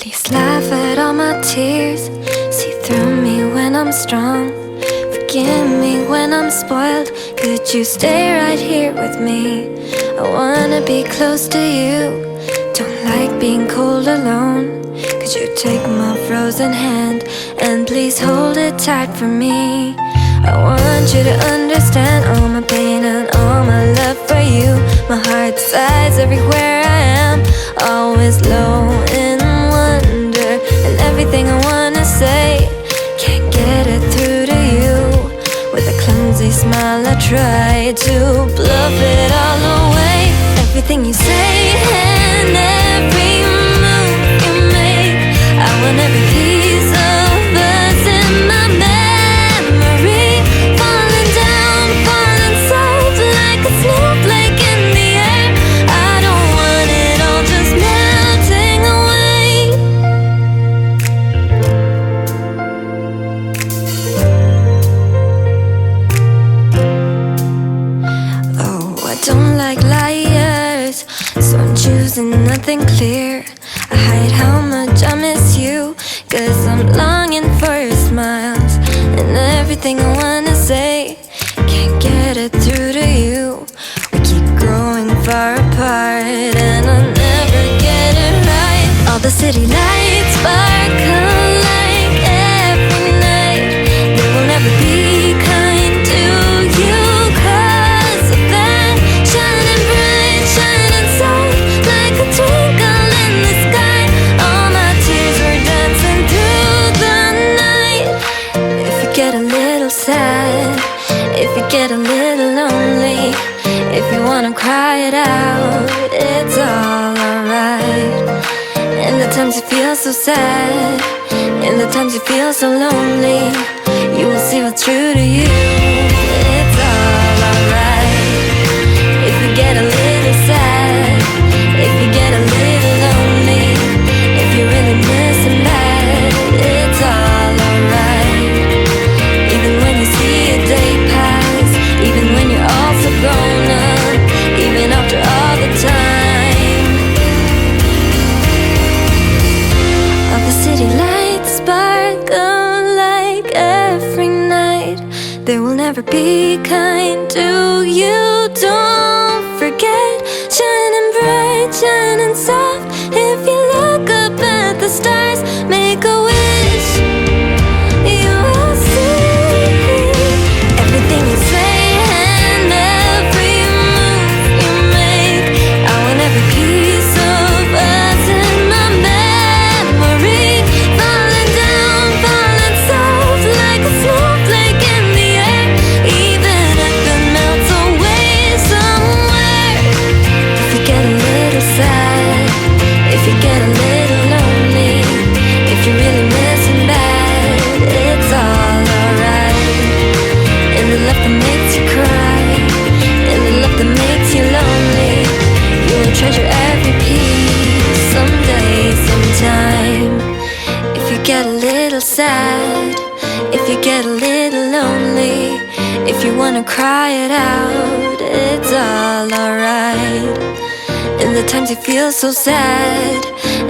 Please laugh at all my tears. See through me when I'm strong. Forgive me when I'm spoiled. Could you stay right here with me? I wanna be close to you. Don't like being cold alone. Could you take my frozen hand and please hold it tight for me? I want you to understand all my pain and all my love for you. My heart sighs everywhere I am, always low in wonder. And everything I wanna say, can't get it through to you. With a clumsy smile I try to bluff it all away. Everything you say and every move you make, I want every piece of us in my memory. Falling down, falling soft like a snowflake in the air. I don't want it all just melting away. Oh, I don't like liars, so I'm choosing nothing clear. I hide how much I miss you, 'cause I'm longing for your smiles. And everything I wanna say, can't get it through to you. We keep growing far apart, and I'll never get it right. All the city lights sparkle like every night. They will never be kind to you 'cause of that. Shining bright, shining soft like a twinkle in the sky. All my tears were dancing through the night. If you get a little sad, if you get a little lonely, if you wanna cry it out, it's all alright. In the times you feel so sad, in the times you feel so lonely, you will see what's true to you. It's all alright. If you get a little sad, if you get a little lonely, if you're really missing that, it's all alright. Even when you see a day pass, even when you're all so grown up, even after all the time. All the city lights sparkle like every night. They will never be kind to you, don't forget. Shining bright, shining soft. If you look up at the stars, make a wish, you will see. Everything you say and every move you make, I want every piece of us in my memory. Falling down, falling soft like a snowflake in the air. Even if it melts away somewhere. If you get a little sad, if you get a little lonely, if you're really missing bad, it's all alright. In the love that makes you cry, in the love that makes you lonely, you will treasure every piece someday, sometime. If you get a little sad, if you get a little lonely, if you wanna cry it out, it's all alright. In the times you feel so sad,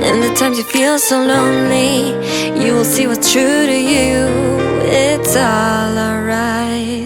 in the times you feel so lonely, you will see what's true to you. It's all alright.